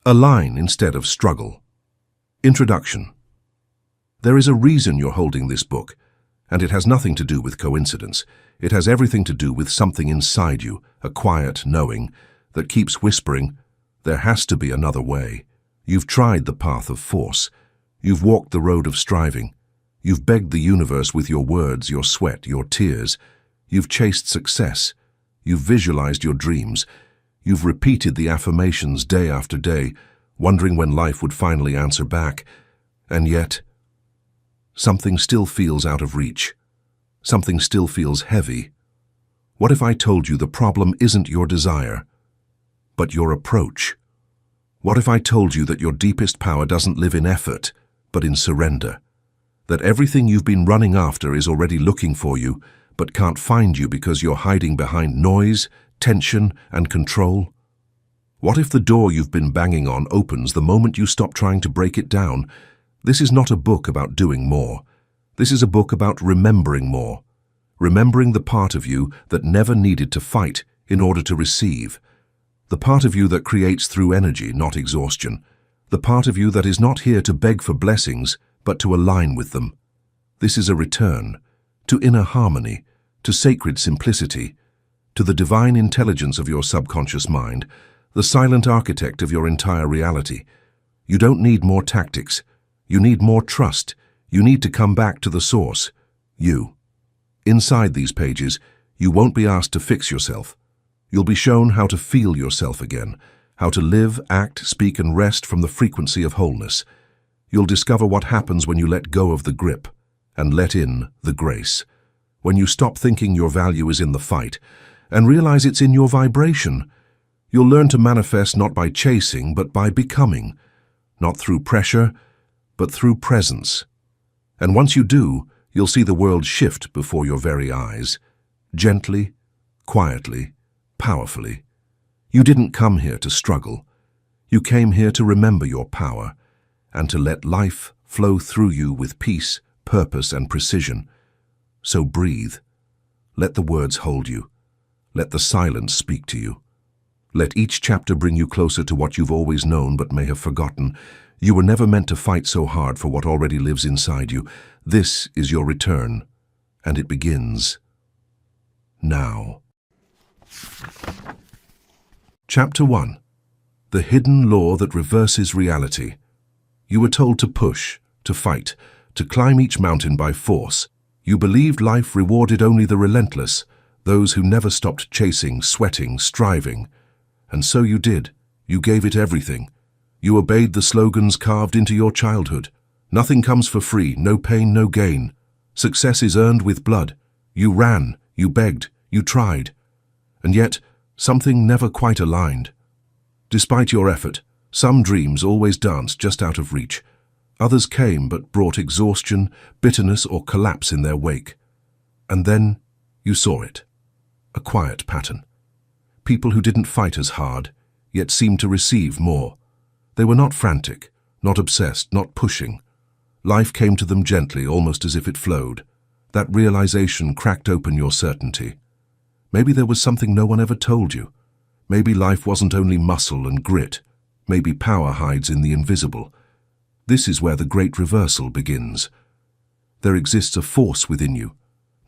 Align instead of struggle. Introduction. There is a reason you're holding this book, and it has nothing to do with coincidence. It has everything to do with something inside you, a quiet knowing that keeps whispering, there has to be another way. You've tried the path of force. You've walked the road of striving. You've begged the universe with your words, your sweat, your tears. You've chased success. You've visualized your dreams. You've repeated the affirmations day after day, wondering when life would finally answer back. And yet, something still feels out of reach. Something still feels heavy. What if I told you the problem isn't your desire, but your approach? What if I told you that your deepest power doesn't live in effort, but in surrender? That everything you've been running after is already looking for you, but can't find you because you're hiding behind noise, tension, and control? What if the door you've been banging on opens the moment you stop trying to break it down? This is not a book about doing more. This is a book about remembering more. Remembering the part of you that never needed to fight in order to receive. The part of you that creates through energy, not exhaustion. The part of you that is not here to beg for blessings, but to align with them. This is a return to inner harmony, to sacred simplicity, to the divine intelligence of your subconscious mind, the silent architect of your entire reality. You don't need more tactics. You need more trust. You need to come back to the source, you. Inside these pages, you won't be asked to fix yourself. You'll be shown how to feel yourself again, how to live, act, speak, and rest from the frequency of wholeness. You'll discover what happens when you let go of the grip and let in the grace. When you stop thinking your value is in the fight and realize it's in your vibration. You'll learn to manifest not by chasing, but by becoming. Not through pressure, but through presence. And once you do, you'll see the world shift before your very eyes. Gently, quietly, powerfully. You didn't come here to struggle. You came here to remember your power and to let life flow through you with peace, purpose, and precision. So breathe. Let the words hold you. Let the silence speak to you. Let each chapter bring you closer to what you've always known but may have forgotten. You were never meant to fight so hard for what already lives inside you. This is your return, and it begins now. Chapter 1. The Hidden Law That Reverses Reality. You were told to push, to fight, to climb each mountain by force. You believed life rewarded only the relentless, those who never stopped chasing, sweating, striving. And so you did. You gave it everything. You obeyed the slogans carved into your childhood. Nothing comes for free, no pain, no gain. Success is earned with blood. You ran, you begged, you tried. And yet, something never quite aligned. Despite your effort, some dreams always danced just out of reach. Others came but brought exhaustion, bitterness, or collapse in their wake. And then you saw it. A quiet pattern. People who didn't fight as hard, yet seemed to receive more. They were not frantic, not obsessed, not pushing. Life came to them gently, almost as if it flowed. That realization cracked open your certainty. Maybe there was something no one ever told you. Maybe life wasn't only muscle and grit. Maybe power hides in the invisible. This is where the great reversal begins. There exists a force within you,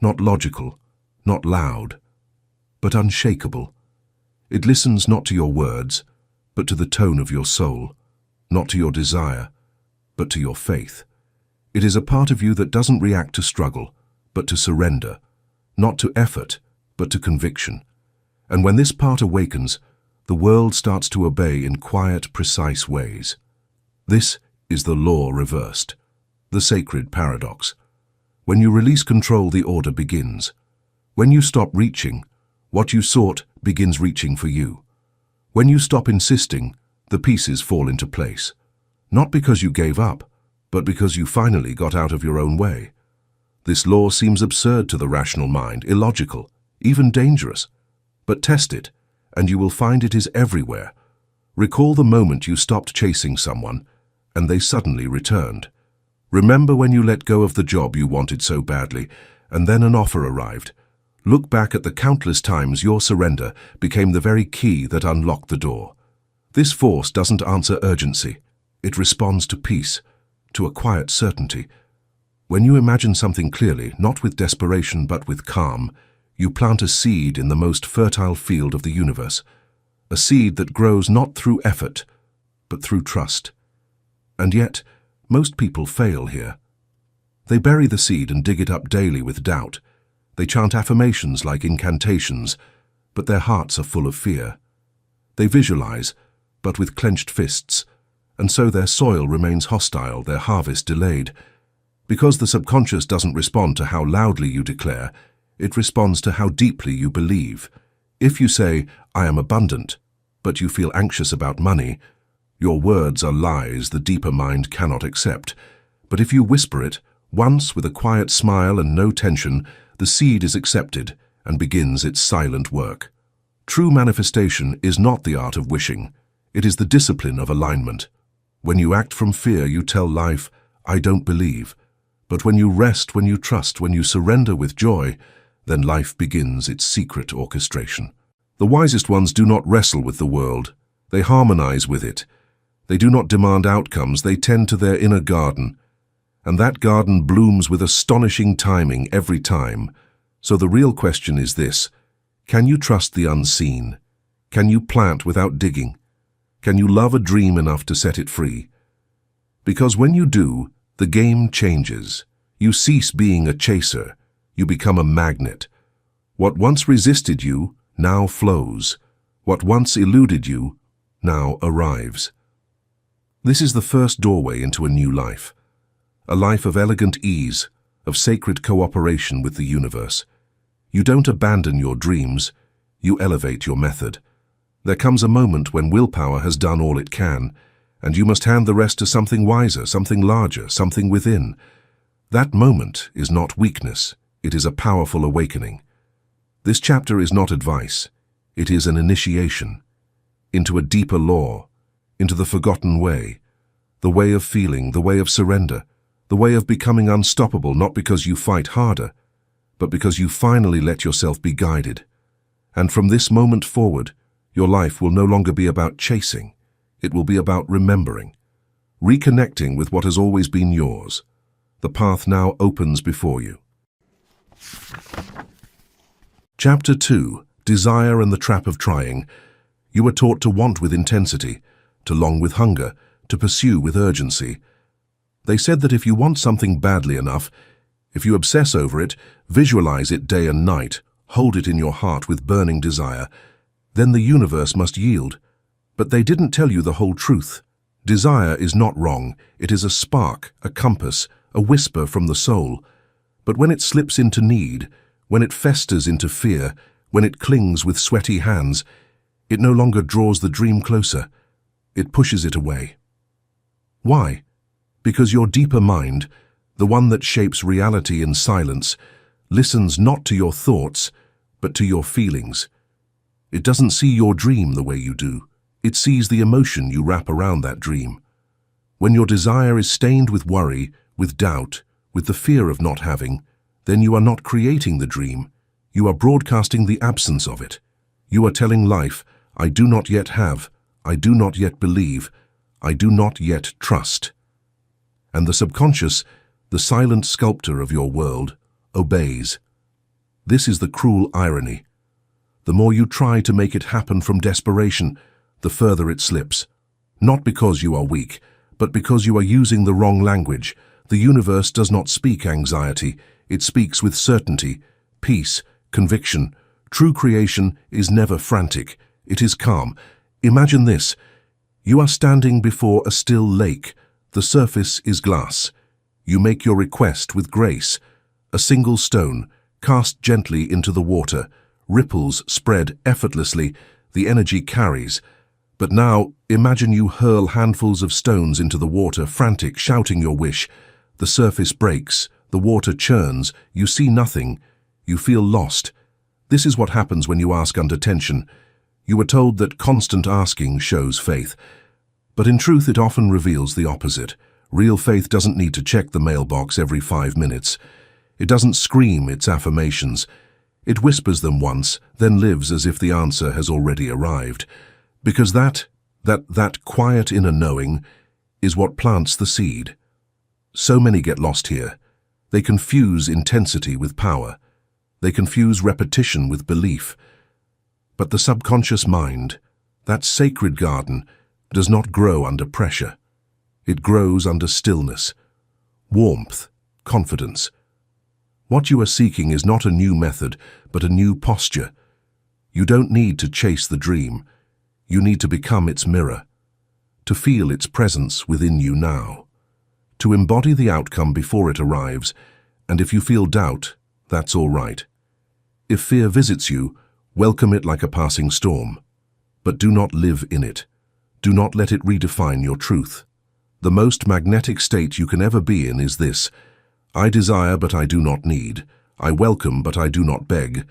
not logical, not loud, but unshakable. It listens not to your words, but to the tone of your soul, not to your desire, but to your faith. It is a part of you that doesn't react to struggle, but to surrender, not to effort, but to conviction. And when this part awakens, the world starts to obey in quiet, precise ways. This is the law reversed, the sacred paradox. When you release control, the order begins. When you stop reaching, what you sought begins reaching for you. When you stop insisting, the pieces fall into place. Not because you gave up, but because you finally got out of your own way. This law seems absurd to the rational mind, illogical, even dangerous. But test it, and you will find it is everywhere. Recall the moment you stopped chasing someone, and they suddenly returned. Remember when you let go of the job you wanted so badly, and then an offer arrived. Look back at the countless times your surrender became the very key that unlocked the door. This force doesn't answer urgency. It responds to peace, to a quiet certainty. When you imagine something clearly, not with desperation but with calm, you plant a seed in the most fertile field of the universe, a seed that grows not through effort, but through trust. And yet, most people fail here. They bury the seed and dig it up daily with doubt. They chant affirmations like incantations, but their hearts are full of fear. They visualize, but with clenched fists, and so their soil remains hostile, their harvest delayed. Because the subconscious doesn't respond to how loudly you declare, it responds to how deeply you believe. If you say, "I am abundant," but you feel anxious about money, your words are lies the deeper mind cannot accept. But if you whisper it, once with a quiet smile and no tension, the seed is accepted and begins its silent work. True manifestation is not the art of wishing. It is the discipline of alignment. When you act from fear, you tell life, "I don't believe." But when you rest, when you trust, when you surrender with joy, then life begins its secret orchestration. The wisest ones do not wrestle with the world. They harmonize with it. They do not demand outcomes. They tend to their inner garden. And that garden blooms with astonishing timing every time. So the real question is this: can you trust the unseen? Can you plant without digging? Can you love a dream enough to set it free? Because when you do, the game changes. You cease being a chaser. You become a magnet. What once resisted you now flows. What once eluded you now arrives. This is the first doorway into a new life. A life of elegant ease, of sacred cooperation with the universe. You don't abandon your dreams, you elevate your method. There comes a moment when willpower has done all it can, and you must hand the rest to something wiser, something larger, something within. That moment is not weakness, it is a powerful awakening. This chapter is not advice, it is an initiation into a deeper law, into the forgotten way, the way of feeling, the way of surrender, the way of becoming unstoppable, not because you fight harder, but because you finally let yourself be guided. And from this moment forward, your life will no longer be about chasing. It will be about remembering, reconnecting with what has always been yours. The path now opens before you. Chapter 2: Desire and the Trap of Trying. You are taught to want with intensity, to long with hunger, to pursue with urgency. They said that if you want something badly enough, if you obsess over it, visualize it day and night, hold it in your heart with burning desire, then the universe must yield. But they didn't tell you the whole truth. Desire is not wrong. It is a spark, a compass, a whisper from the soul. But when it slips into need, when it festers into fear, when it clings with sweaty hands, it no longer draws the dream closer. It pushes it away. Why? Because your deeper mind, the one that shapes reality in silence, listens not to your thoughts, but to your feelings. It doesn't see your dream the way you do. It sees the emotion you wrap around that dream. When your desire is stained with worry, with doubt, with the fear of not having, then you are not creating the dream. You are broadcasting the absence of it. You are telling life, "I do not yet have, I do not yet believe, I do not yet trust." And the subconscious, the silent sculptor of your world, obeys. This is the cruel irony. The more you try to make it happen from desperation, the further it slips. Not because you are weak, but because you are using the wrong language. The universe does not speak anxiety, it speaks with certainty, peace, conviction. True creation is never frantic, it is calm. Imagine this. You are standing before a still lake. The surface is glass. You make your request with grace. A single stone, cast gently into the water. Ripples spread effortlessly, the energy carries. But now, imagine you hurl handfuls of stones into the water, frantic, shouting your wish. The surface breaks, the water churns, you see nothing, you feel lost. This is what happens when you ask under tension. You were told that constant asking shows faith. But in truth, it often reveals the opposite. Real faith doesn't need to check the mailbox every 5 minutes. It doesn't scream its affirmations. It whispers them once, then lives as if the answer has already arrived. Because that That quiet inner knowing is what plants the seed. So many get lost here. They confuse intensity with power. They confuse repetition with belief. But the subconscious mind, that sacred garden, does not grow under pressure. It grows under stillness, warmth, confidence. What you are seeking is not a new method, but a new posture. You don't need to chase the dream. You need to become its mirror, to feel its presence within you now, to embody the outcome before it arrives, and if you feel doubt, that's all right. If fear visits you, welcome it like a passing storm. But do not live in it. Do not let it redefine your truth. The most magnetic state you can ever be in is this: I desire but I do not need. I welcome but I do not beg.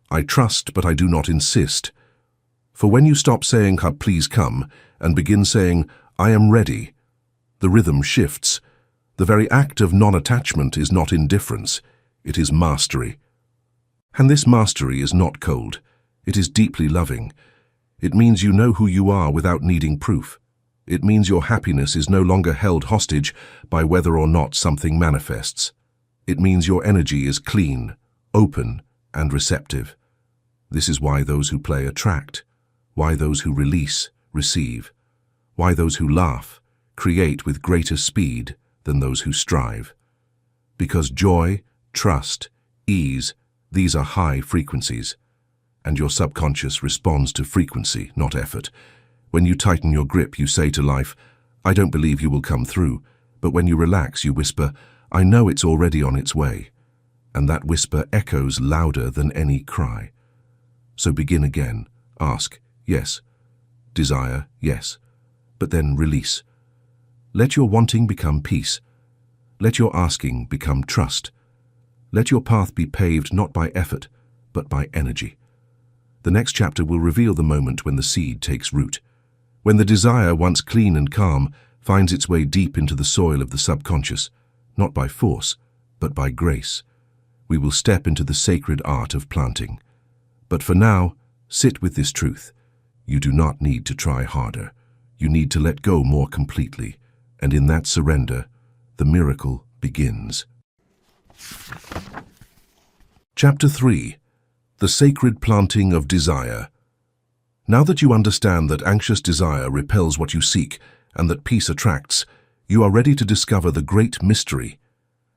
I trust but I do not insist. For when you stop saying, please come, and begin saying, I am ready, the rhythm shifts. The very act of non-attachment is not indifference, it is mastery. And this mastery is not cold, it is deeply loving. It means you know who you are without needing proof. It means your happiness is no longer held hostage by whether or not something manifests. It means your energy is clean, open, and receptive. This is why those who play attract, why those who release receive, why those who laugh create with greater speed than those who strive. Because joy, trust, ease, these are high frequencies, and your subconscious responds to frequency, not effort. When you tighten your grip, you say to life, I don't believe you will come through, but when you relax, you whisper, I know it's already on its way. And that whisper echoes louder than any cry. So begin again. Ask, yes. Desire, yes. But then release. Let your wanting become peace. Let your asking become trust. Let your path be paved not by effort, but by energy. The next chapter will reveal the moment when the seed takes root. When the desire, once clean and calm, finds its way deep into the soil of the subconscious, not by force, but by grace. We will step into the sacred art of planting. But for now, sit with this truth. You do not need to try harder. You need to let go more completely. And in that surrender, the miracle begins. Chapter 3. The Sacred Planting of Desire. Now that you understand that anxious desire repels what you seek and that peace attracts, you are ready to discover the great mystery: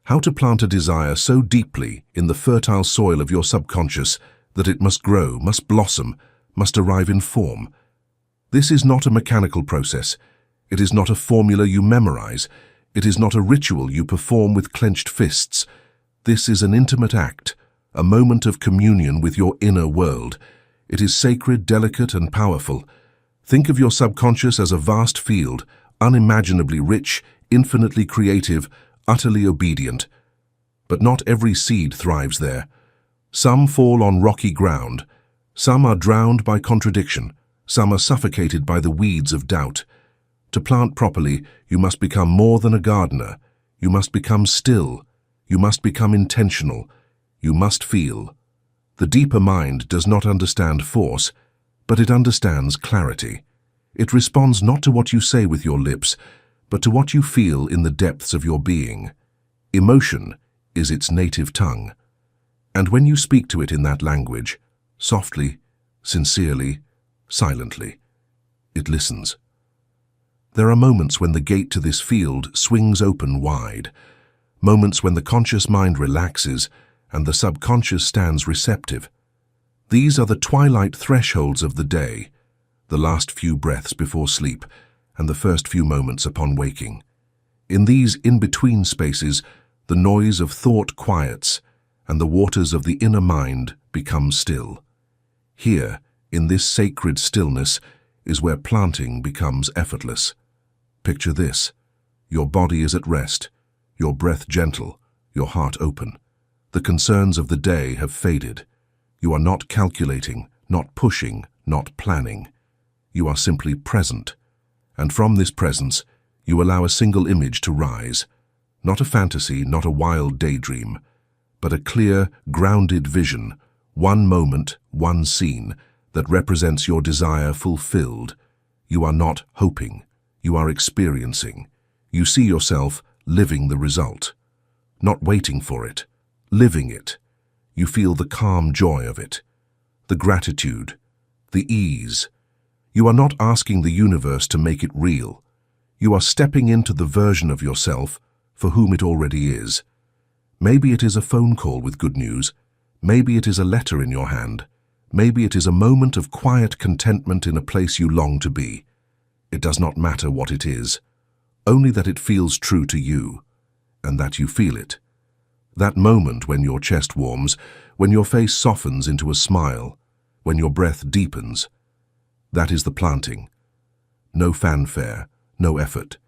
how to plant a desire so deeply in the fertile soil of your subconscious that it must grow, must blossom, must arrive in form. This is not a mechanical process. It is not a formula you memorize. It is not a ritual you perform with clenched fists. This is an intimate act, a moment of communion with your inner world. It is sacred, delicate, and powerful. Think of your subconscious as a vast field, unimaginably rich, infinitely creative, utterly obedient. But not every seed thrives there. Some fall on rocky ground. Some are drowned by contradiction. Some are suffocated by the weeds of doubt. To plant properly, you must become more than a gardener. You must become still. You must become intentional. You must feel. The deeper mind does not understand force, but it understands clarity. It responds not to what you say with your lips, but to what you feel in the depths of your being. Emotion is its native tongue. And when you speak to it in that language, softly, sincerely, silently, it listens. There are moments when the gate to this field swings open wide, moments when the conscious mind relaxes and the subconscious stands receptive. These are the twilight thresholds of the day, the last few breaths before sleep and the first few moments upon waking. In these in-between spaces, the noise of thought quiets and the waters of the inner mind become still. Here, in this sacred stillness, is where planting becomes effortless. Picture this: your body is at rest, your breath gentle, your heart open. The concerns of the day have faded. You are not calculating, not pushing, not planning. You are simply present. And from this presence, you allow a single image to rise. Not a fantasy, not a wild daydream, but a clear, grounded vision, one moment, one scene, that represents your desire fulfilled. You are not hoping. You are experiencing. You see yourself living the result. Not waiting for it, living it. You feel the calm joy of it, the gratitude, the ease. You are not asking the universe to make it real. You are stepping into the version of yourself for whom it already is. Maybe it is a phone call with good news. Maybe it is a letter in your hand. Maybe it is a moment of quiet contentment in a place you long to be. It does not matter what it is, only that it feels true to you, and that you feel it. That moment when your chest warms, when your face softens into a smile, when your breath deepens, that is the planting. No fanfare, no effort,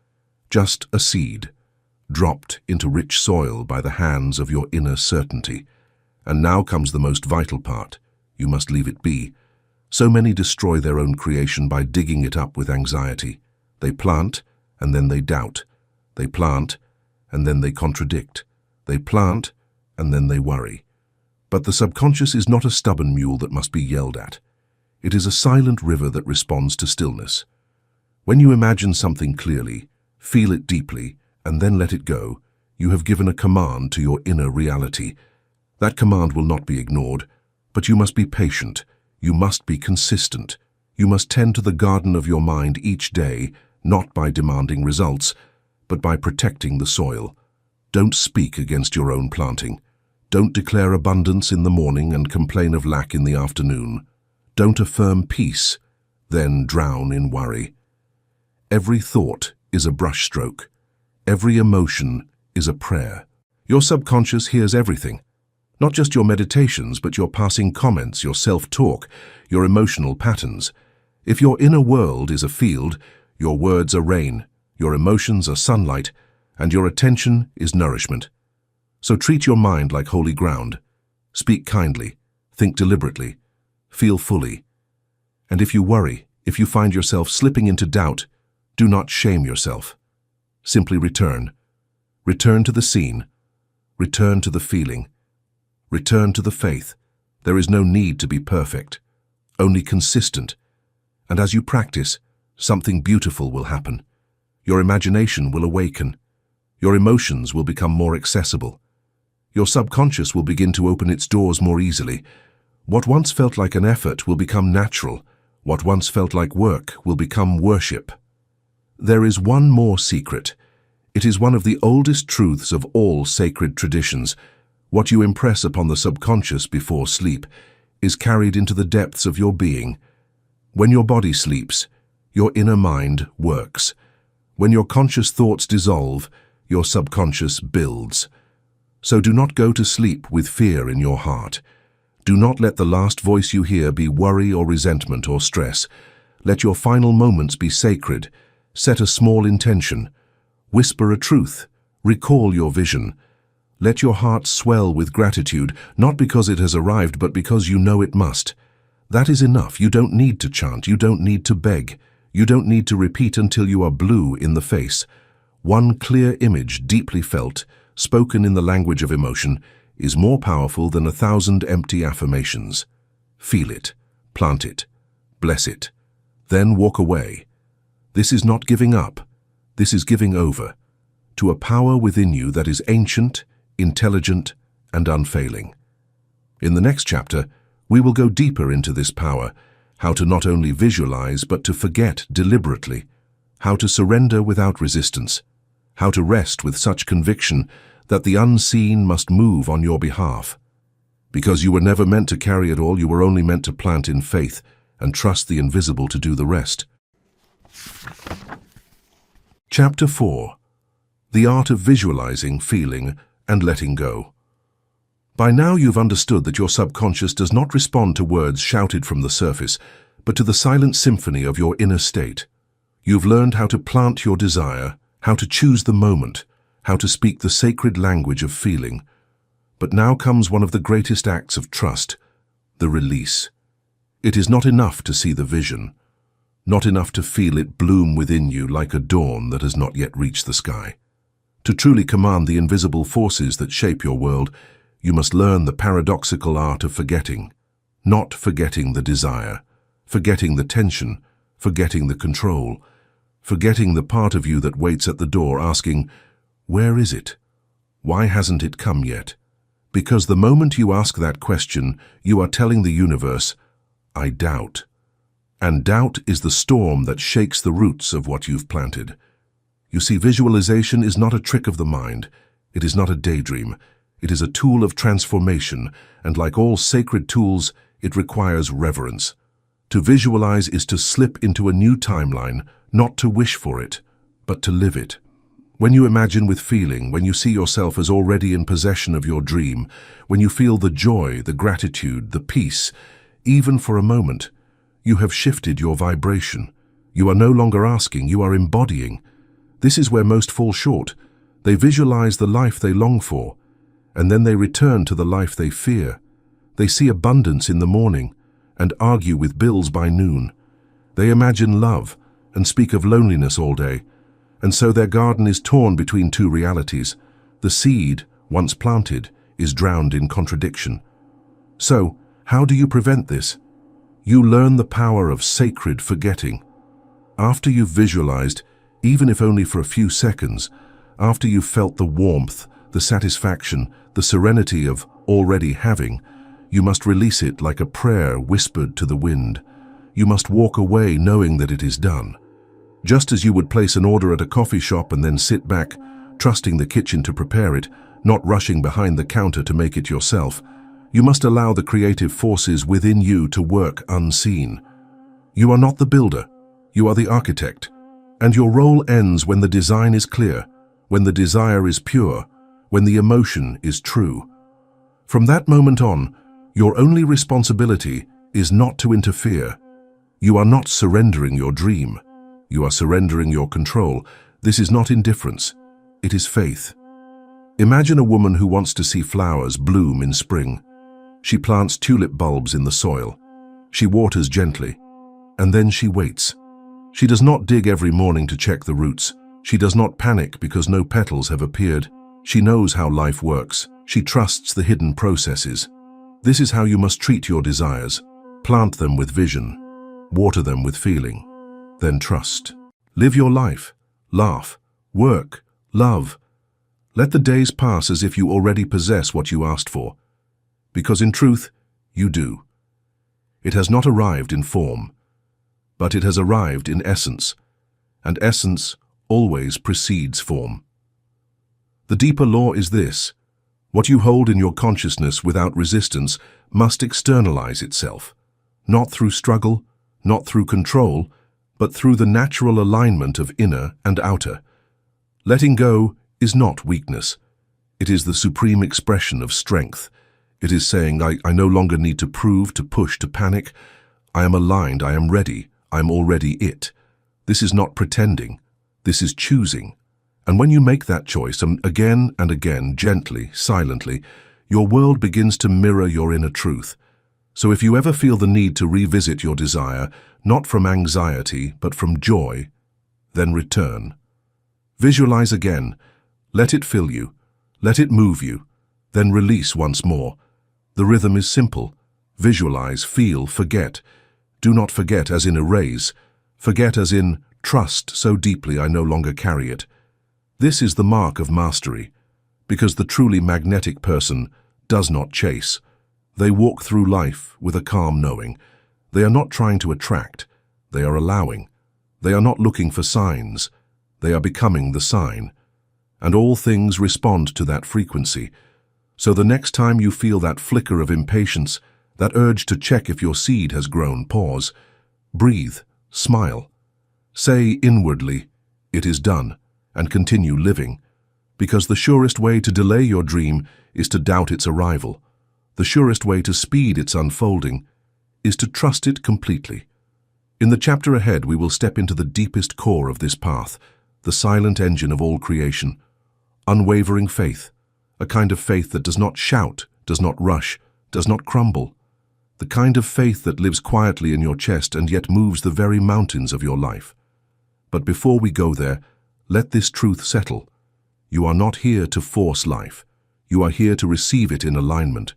just a seed, dropped into rich soil by the hands of your inner certainty. And now comes the most vital part. You must leave it be. So many destroy their own creation by digging it up with anxiety. They plant, and then they doubt. They plant, and then they contradict. They plant, and then they worry. But the subconscious is not a stubborn mule that must be yelled at. It is a silent river that responds to stillness. When you imagine something clearly, feel it deeply, and then let it go, you have given a command to your inner reality. That command will not be ignored, but you must be patient. You must be consistent. You must tend to the garden of your mind each day, not by demanding results, but by protecting the soil. Don't speak against your own planting. Don't declare abundance in the morning and complain of lack in the afternoon. Don't affirm peace, then drown in worry. Every thought is a brushstroke. Every emotion is a prayer. Your subconscious hears everything. Not just your meditations, but your passing comments, your self-talk, your emotional patterns. If your inner world is a field, your words are rain, your emotions are sunlight, and your attention is nourishment. So treat your mind like holy ground. Speak kindly, think deliberately, feel fully. And if you worry, if you find yourself slipping into doubt, do not shame yourself. Simply return. Return to the scene. Return to the feeling. Return to the faith. There is no need to be perfect, only consistent. And as you practice, something beautiful will happen. Your imagination will awaken. Your emotions will become more accessible. Your subconscious will begin to open its doors more easily. What once felt like an effort will become natural. What once felt like work will become worship. There is one more secret. It is one of the oldest truths of all sacred traditions. What you impress upon the subconscious before sleep is carried into the depths of your being. When your body sleeps, your inner mind works. When your conscious thoughts dissolve, your subconscious builds. So do not go to sleep with fear in your heart. Do not let the last voice you hear be worry or resentment or stress. Let your final moments be sacred. Set a small intention. Whisper a truth. Recall your vision. Let your heart swell with gratitude, not because it has arrived, but because you know it must. That is enough. You don't need to chant. You don't need to beg. You don't need to repeat until you are blue in the face. One clear image, deeply felt, spoken in the language of emotion, is more powerful than 1,000 empty affirmations. Feel it, plant it, bless it, then walk away. This is not giving up. This is giving over to a power within you that is ancient, intelligent, and unfailing. In the next chapter, we will go deeper into this power, how to not only visualize but to forget deliberately, how to surrender without resistance, how to rest with such conviction that the unseen must move on your behalf. Because you were never meant to carry it all, you were only meant to plant in faith and trust the invisible to do the rest. Chapter 4. The Art of Visualizing, Feeling, and Letting Go. By now you've understood that your subconscious does not respond to words shouted from the surface, but to the silent symphony of your inner state. You've learned how to plant your desire, how to choose the moment, how to speak the sacred language of feeling. But now comes one of the greatest acts of trust, the release. It is not enough to see the vision, not enough to feel it bloom within you like a dawn that has not yet reached the sky. To truly command the invisible forces that shape your world, you must learn the paradoxical art of forgetting. Not forgetting the desire, forgetting the tension, forgetting the control, forgetting the part of you that waits at the door asking, "Where is it? Why hasn't it come yet?" Because the moment you ask that question, you are telling the universe, "I doubt." And doubt is the storm that shakes the roots of what you've planted. You see, visualization is not a trick of the mind. It is not a daydream. It is a tool of transformation, and like all sacred tools, it requires reverence. To visualize is to slip into a new timeline, not to wish for it, but to live it. When you imagine with feeling, when you see yourself as already in possession of your dream, when you feel the joy, the gratitude, the peace, even for a moment, you have shifted your vibration. You are no longer asking, you are embodying. This is where most fall short. They visualize the life they long for, and then they return to the life they fear. They see abundance in the morning and argue with bills by noon. They imagine love and speak of loneliness all day, and so their garden is torn between two realities. The seed, once planted, is drowned in contradiction. So, how do you prevent this? You learn the power of sacred forgetting. After you've visualized, even if only for a few seconds, after you've felt the warmth, the satisfaction, the serenity of already having, you must release it like a prayer whispered to the wind. You must walk away knowing that it is done. Just as you would place an order at a coffee shop and then sit back, trusting the kitchen to prepare it, not rushing behind the counter to make it yourself, you must allow the creative forces within you to work unseen. You are not the builder, you are the architect, and your role ends when the design is clear, when the desire is pure, when the emotion is true. From that moment on, your only responsibility is not to interfere. You are not surrendering your dream. You are surrendering your control. This is not indifference. It is faith. Imagine a woman who wants to see flowers bloom in spring. She plants tulip bulbs in the soil. She waters gently, and then she waits. She does not dig every morning to check the roots. She does not panic because no petals have appeared. She knows how life works. She trusts the hidden processes. This is how you must treat your desires. Plant them with vision. Water them with feeling. Then trust. Live your life. Laugh. Work. Love. Let the days pass as if you already possess what you asked for. Because in truth, you do. It has not arrived in form, but it has arrived in essence, and essence always precedes form. The deeper law is this: what you hold in your consciousness without resistance must externalize itself, not through struggle, not through control, but through the natural alignment of inner and outer. Letting go is not weakness. It is the supreme expression of strength. It is saying, I no longer need to prove, to push, to panic. I am aligned, I am ready, I am already it. This is not pretending. This is choosing. And when you make that choice, again and again, gently, silently, your world begins to mirror your inner truth. So if you ever feel the need to revisit your desire, not from anxiety, but from joy, then return. Visualize again. Let it fill you. Let it move you. Then release once more. The rhythm is simple. Visualize, feel, forget. Do not forget as in erase. Forget as in trust so deeply I no longer carry it. This is the mark of mastery, because the truly magnetic person does not chase. They walk through life with a calm knowing. They are not trying to attract. They are allowing. They are not looking for signs. They are becoming the sign. And all things respond to that frequency. So the next time you feel that flicker of impatience, that urge to check if your seed has grown, pause. Breathe. Smile. Say inwardly, "It is done," and continue living. Because the surest way to delay your dream is to doubt its arrival. The surest way to speed its unfolding is to trust it completely. In the chapter ahead, we will step into the deepest core of this path, the silent engine of all creation. Unwavering faith, a kind of faith that does not shout, does not rush, does not crumble. The kind of faith that lives quietly in your chest and yet moves the very mountains of your life. But before we go there, let this truth settle. You are not here to force life. You are here to receive it in alignment.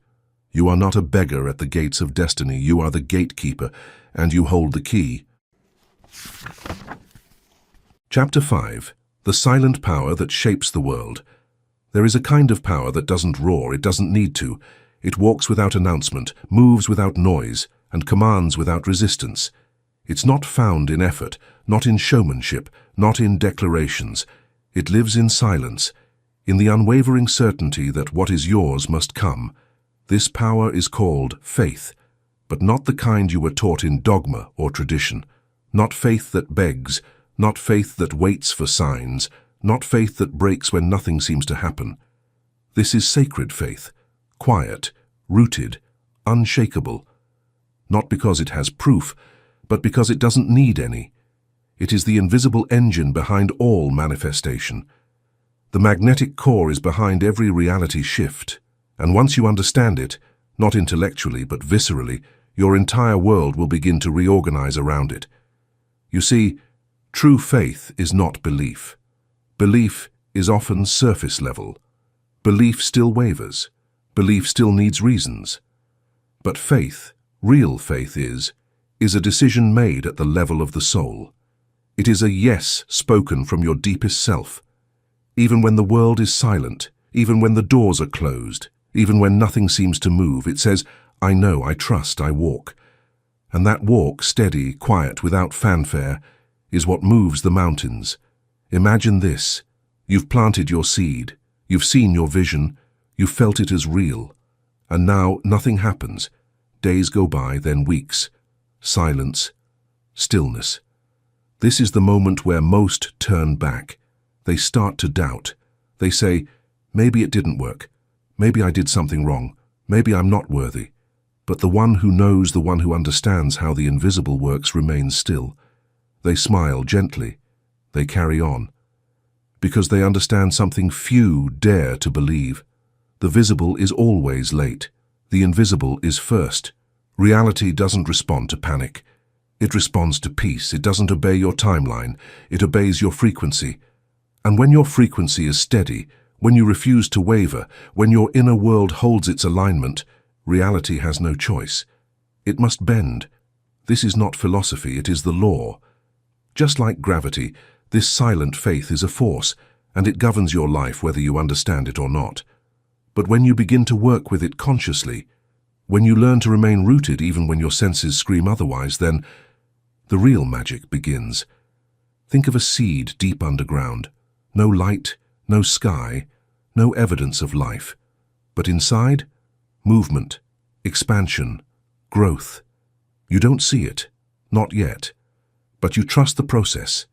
You are not a beggar at the gates of destiny. You are the gatekeeper, and you hold the key. Chapter 5. The Silent Power That Shapes the World. There is a kind of power that doesn't roar, it doesn't need to. It walks without announcement, moves without noise, and commands without resistance. It's not found in effort, not in showmanship, not in declarations. It lives in silence, in the unwavering certainty that what is yours must come. This power is called faith, but not the kind you were taught in dogma or tradition. Not faith that begs, not faith that waits for signs, not faith that breaks when nothing seems to happen. This is sacred faith, quiet, rooted, unshakable. Not because it has proof, but because it doesn't need any. It is the invisible engine behind all manifestation. The magnetic core is behind every reality shift, and once you understand it, not intellectually but viscerally, your entire world will begin to reorganize around it. You see, true faith is not belief. Belief is often surface level. Belief still wavers. Belief still needs reasons. But faith, real faith is a decision made at the level of the soul. It is a yes spoken from your deepest self. Even when the world is silent, even when the doors are closed, even when nothing seems to move, it says, I know, I trust, I walk. And that walk, steady, quiet, without fanfare, is what moves the mountains. Imagine this. You've planted your seed. You've seen your vision. You've felt it as real. And now nothing happens. Days go by, then weeks. Silence. Stillness. This is the moment where most turn back. They start to doubt. They say, maybe it didn't work. Maybe I did something wrong. Maybe I'm not worthy. But the one who knows, the one who understands how the invisible works remains still. They smile gently. They carry on. Because they understand something few dare to believe. The visible is always late. The invisible is first. Reality doesn't respond to panic. It responds to peace. It doesn't obey your timeline. It obeys your frequency. And when your frequency is steady, when you refuse to waver, when your inner world holds its alignment, reality has no choice. It must bend. This is not philosophy, it is the law. Just like gravity, this silent faith is a force, and it governs your life whether you understand it or not. But when you begin to work with it consciously, when you learn to remain rooted even when your senses scream otherwise, then the real magic begins. Think of a seed deep underground. No light, no sky, no evidence of life. But inside, movement, expansion, growth. You don't see it, not yet. But you trust the process.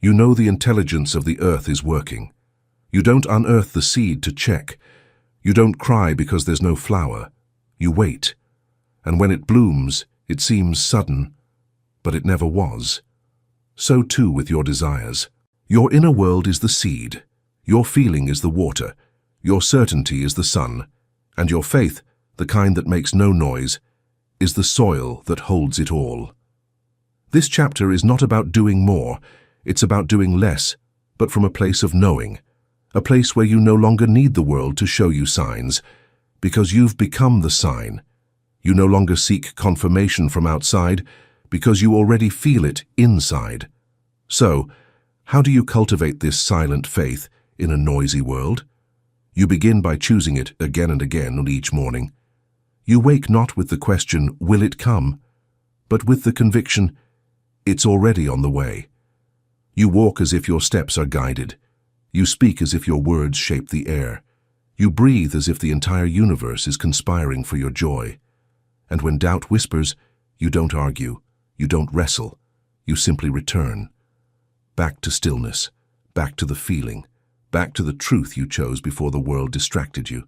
You know the intelligence of the earth is working. You don't unearth the seed to check. You don't cry because there's no flower. You wait. And when it blooms, it seems sudden, but it never was. So too with your desires. Your inner world is the seed. Your feeling is the water. Your certainty is the sun. And your faith, the kind that makes no noise, is the soil that holds it all. This chapter is not about doing more. It's about doing less, but from a place of knowing. A place where you no longer need the world to show you signs, because you've become the sign. You no longer seek confirmation from outside, because you already feel it inside. So, how do you cultivate this silent faith in a noisy world? You begin by choosing it again and again on each morning. You wake not with the question, will it come? But with the conviction, it's already on the way. You walk as if your steps are guided. You speak as if your words shape the air. You breathe as if the entire universe is conspiring for your joy. And when doubt whispers, you don't argue, you don't wrestle, you simply return. Back to stillness, back to the feeling, back to the truth you chose before the world distracted you.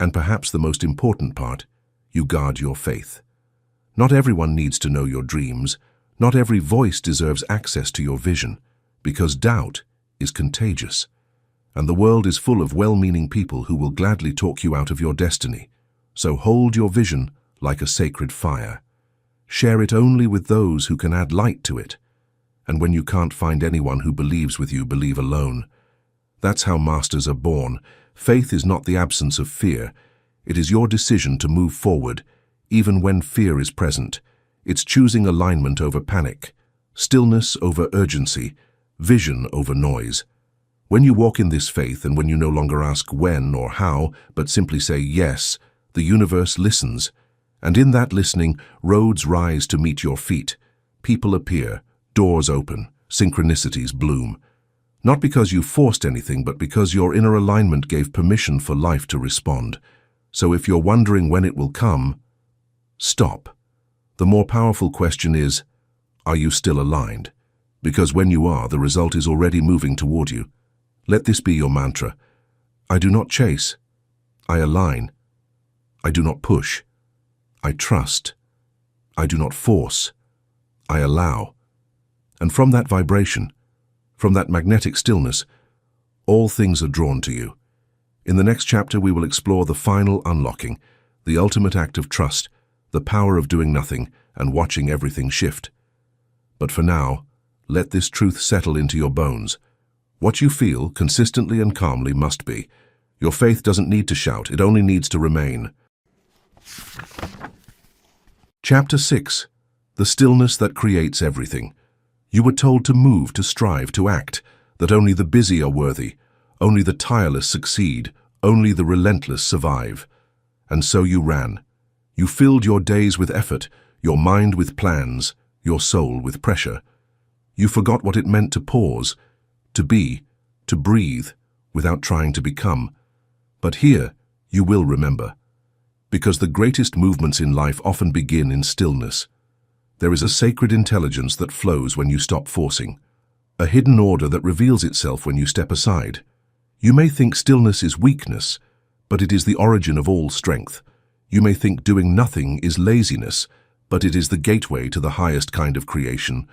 And perhaps the most important part, you guard your faith. Not everyone needs to know your dreams. Not every voice deserves access to your vision, because doubt is contagious. And the world is full of well-meaning people who will gladly talk you out of your destiny. So hold your vision like a sacred fire. Share it only with those who can add light to it. And when you can't find anyone who believes with you, believe alone. That's how masters are born. Faith is not the absence of fear. It is your decision to move forward, even when fear is present. It's choosing alignment over panic, stillness over urgency, vision over noise. When you walk in this faith and when you no longer ask when or how, but simply say yes, the universe listens. And in that listening, roads rise to meet your feet. People appear, doors open, synchronicities bloom. Not because you forced anything, but because your inner alignment gave permission for life to respond. So if you're wondering when it will come, stop. The more powerful question is, are you still aligned? Because when you are, the result is already moving toward you. Let this be your mantra. I do not chase. I align. I do not push. I trust. I do not force. I allow. And from that vibration, from that magnetic stillness, all things are drawn to you. In the next chapter, we will explore the final unlocking, the ultimate act of trust, the power of doing nothing and watching everything shift. But for now, let this truth settle into your bones. What you feel, consistently and calmly, must be. Your faith doesn't need to shout, it only needs to remain. Chapter 6. The stillness that creates everything. You were told to move, to strive, to act, that only the busy are worthy, only the tireless succeed, only the relentless survive. And so you ran. You filled your days with effort, your mind with plans, your soul with pressure. You forgot what it meant to pause, to be, to breathe, without trying to become. But here, you will remember. Because the greatest movements in life often begin in stillness. There is a sacred intelligence that flows when you stop forcing, a hidden order that reveals itself when you step aside. You may think stillness is weakness, but it is the origin of all strength. You may think doing nothing is laziness, but it is the gateway to the highest kind of creation.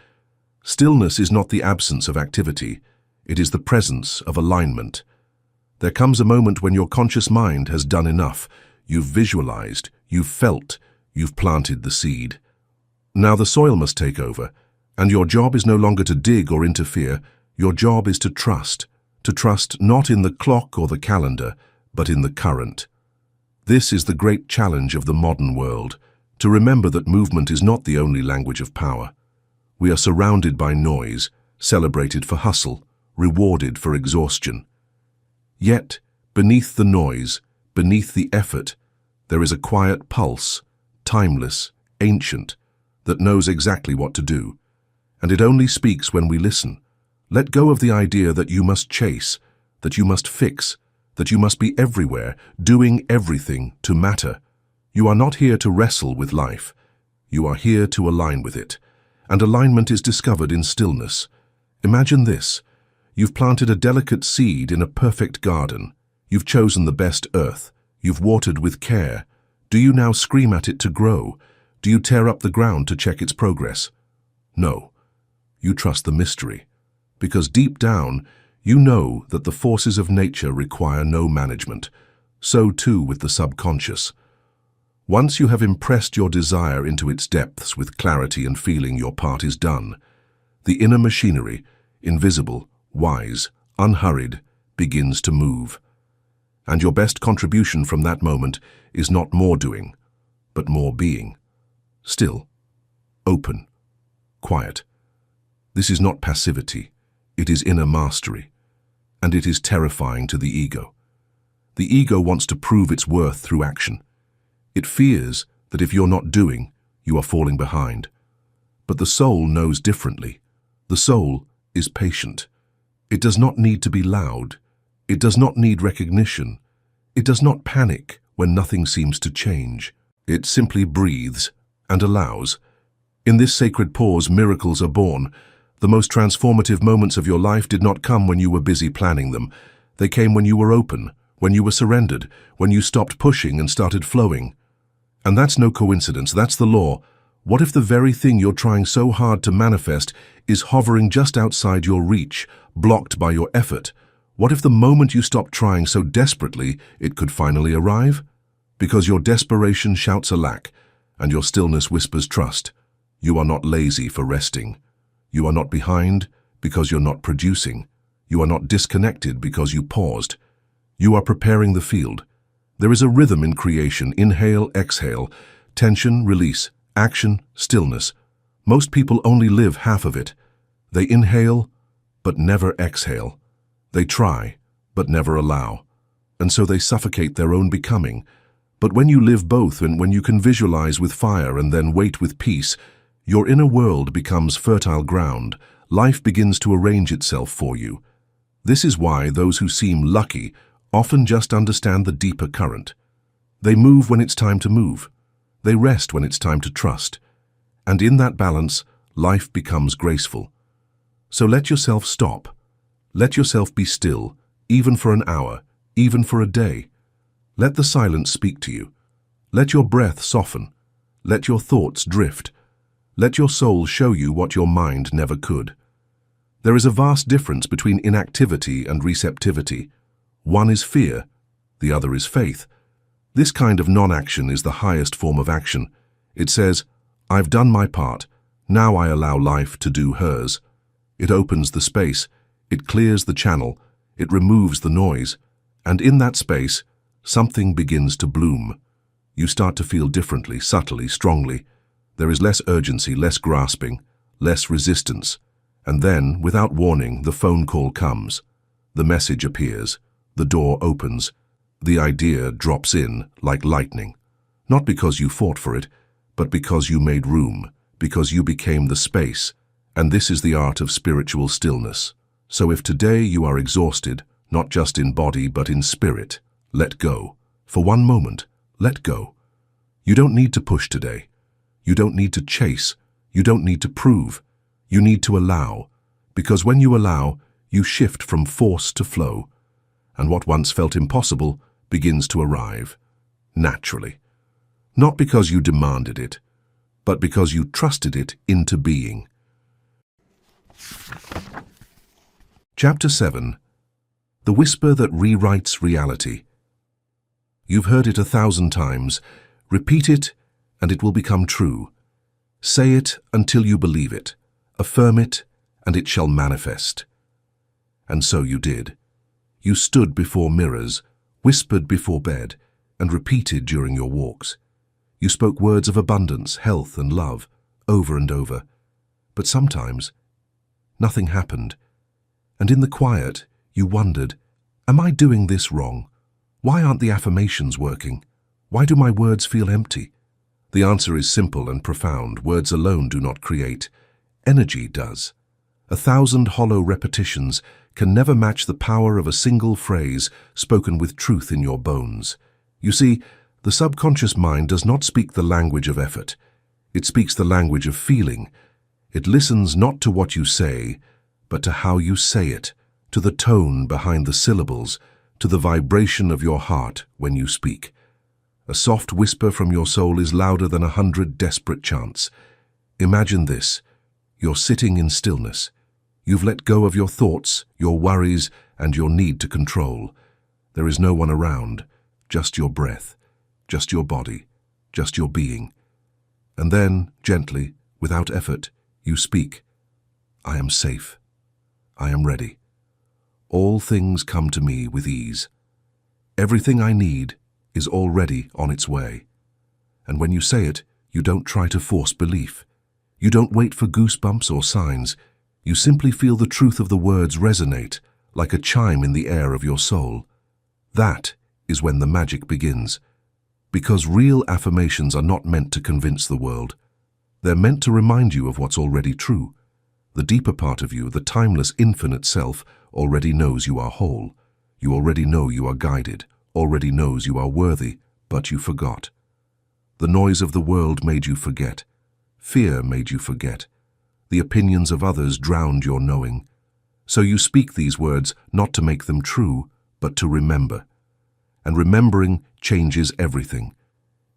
Stillness is not the absence of activity. It is the presence of alignment. There comes a moment when your conscious mind has done enough. You've visualized, you've felt, you've planted the seed. Now the soil must take over, and your job is no longer to dig or interfere. Your job is to trust not in the clock or the calendar, but in the current. This is the great challenge of the modern world, to remember that movement is not the only language of power. We are surrounded by noise, celebrated for hustle, rewarded for exhaustion. Yet, beneath the noise, beneath the effort, there is a quiet pulse, timeless, ancient, that knows exactly what to do. And it only speaks when we listen. Let go of the idea that you must chase, that you must fix, that you must be everywhere, doing everything to matter. You are not here to wrestle with life. You are here to align with it. And alignment is discovered in stillness. Imagine this. You've planted a delicate seed in a perfect garden. You've chosen the best earth. You've watered with care. Do you now scream at it to grow? Do you tear up the ground to check its progress? No. You trust the mystery. Because deep down, you know that the forces of nature require no management. So too with the subconscious. Once you have impressed your desire into its depths with clarity and feeling your part is done, the inner machinery, invisible, wise, unhurried, begins to move. And your best contribution from that moment is not more doing, but more being. Still, open, quiet. This is not passivity, it is inner mastery, and it is terrifying to the ego. The ego wants to prove its worth through action. It fears that if you're not doing, you are falling behind. But the soul knows differently. The soul is patient. It does not need to be loud. It does not need recognition. It does not panic when nothing seems to change. It simply breathes and allows. In this sacred pause, miracles are born. The most transformative moments of your life did not come when you were busy planning them. They came when you were open, when you were surrendered, when you stopped pushing and started flowing. And that's no coincidence, that's the law. What if the very thing you're trying so hard to manifest is hovering just outside your reach, blocked by your effort? What if the moment you stop trying so desperately, it could finally arrive? Because your desperation shouts a lack, and your stillness whispers trust. You are not lazy for resting. You are not behind because you're not producing. You are not disconnected because you paused. You are preparing the field. There is a rhythm in creation, inhale, exhale, tension, release, action, stillness. Most people only live half of it. They inhale, but never exhale. They try, but never allow. And so they suffocate their own becoming. But when you live both, and when you can visualize with fire and then wait with peace, your inner world becomes fertile ground. Life begins to arrange itself for you. This is why those who seem lucky often just understand the deeper current. They move when it's time to move. They rest when it's time to trust. And in that balance, life becomes graceful. So let yourself stop. Let yourself be still, even for an hour, even for a day. Let the silence speak to you. Let your breath soften. Let your thoughts drift. Let your soul show you what your mind never could. There is a vast difference between inactivity and receptivity. One is fear, the other is faith. This kind of non-action is the highest form of action. It says, I've done my part, now I allow life to do hers. It opens the space, it clears the channel, it removes the noise, and in that space, something begins to bloom. You start to feel differently, subtly, strongly. There is less urgency, less grasping, less resistance. And then, without warning, the phone call comes. The message appears. The door opens. The idea drops in like lightning. Not because you fought for it, but because you made room, because you became the space. And this is the art of spiritual stillness. So if today you are exhausted, not just in body but in spirit, let go. For one moment, let go. You don't need to push today. You don't need to chase. You don't need to prove. You need to allow. Because when you allow, you shift from force to flow. And what once felt impossible begins to arrive, naturally. Not because you demanded it, but because you trusted it into being. Chapter 7. The Whisper That Rewrites Reality. You've heard it 1,000 times. Repeat it, and it will become true. Say it until you believe it. Affirm it, and it shall manifest. And so you did. You stood before mirrors, whispered before bed, and repeated during your walks. You spoke words of abundance, health, and love, over and over. But sometimes, nothing happened. And in the quiet, you wondered, am I doing this wrong? Why aren't the affirmations working? Why do my words feel empty? The answer is simple and profound. Words alone do not create. Energy does. 1,000 hollow repetitions can never match the power of a single phrase spoken with truth in your bones. You see, the subconscious mind does not speak the language of effort. It speaks the language of feeling. It listens not to what you say, but to how you say it, to the tone behind the syllables, to the vibration of your heart when you speak. A soft whisper from your soul is louder than 100 desperate chants. Imagine this. You're sitting in stillness. You've let go of your thoughts, your worries, and your need to control. There is no one around, just your breath, just your body, just your being. And then, gently, without effort, you speak. I am safe. I am ready. All things come to me with ease. Everything I need is already on its way. And when you say it, you don't try to force belief. You don't wait for goosebumps or signs. You simply feel the truth of the words resonate, like a chime in the air of your soul. That is when the magic begins. Because real affirmations are not meant to convince the world. They're meant to remind you of what's already true. The deeper part of you, the timeless, infinite self, already knows you are whole. You already know you are guided, already knows you are worthy, but you forgot. The noise of the world made you forget. Fear made you forget. The opinions of others drowned your knowing. So you speak these words not to make them true, but to remember. And remembering changes everything.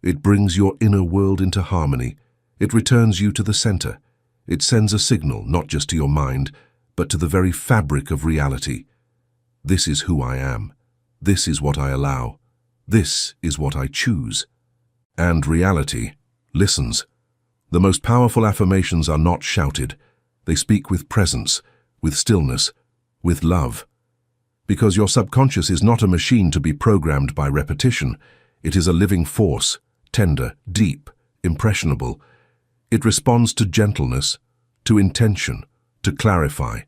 It brings your inner world into harmony. It returns you to the center. It sends a signal not just to your mind, but to the very fabric of reality. This is who I am. This is what I allow. This is what I choose. And reality listens. The most powerful affirmations are not shouted. They speak with presence, with stillness, with love. Because your subconscious is not a machine to be programmed by repetition. It is a living force, tender, deep, impressionable. It responds to gentleness, to intention, to clarify.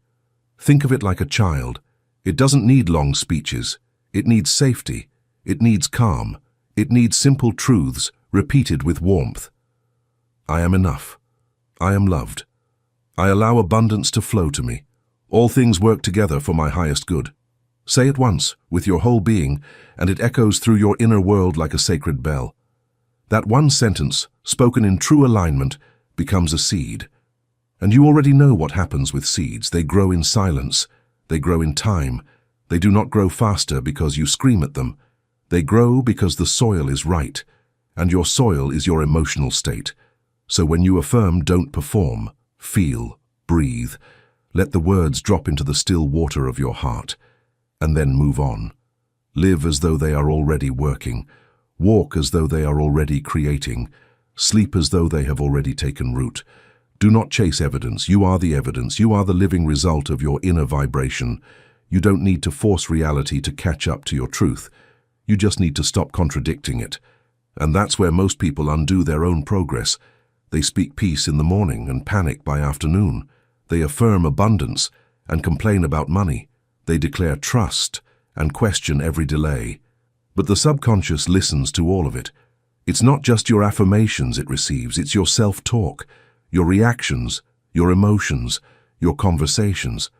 Think of it like a child. It doesn't need long speeches. It needs safety. It needs calm. It needs simple truths repeated with warmth. I am enough. I am loved. I allow abundance to flow to me. All things work together for my highest good. Say it once, with your whole being, and it echoes through your inner world like a sacred bell. That one sentence, spoken in true alignment, becomes a seed. And you already know what happens with seeds. They grow in silence. They grow in time. They do not grow faster because you scream at them. They grow because the soil is right, and your soil is your emotional state. So when you affirm, don't perform, feel, breathe, let the words drop into the still water of your heart, and then move on. Live as though they are already working. Walk as though they are already creating. Sleep as though they have already taken root. Do not chase evidence. You are the evidence. You are the living result of your inner vibration. You don't need to force reality to catch up to your truth. You just need to stop contradicting it. And that's where most people undo their own progress. They speak peace in the morning and panic by afternoon. They affirm abundance and complain about money. They declare trust and question every delay. But the subconscious listens to all of it. It's not just your affirmations it receives, it's your self-talk, your reactions, your emotions, your conversations.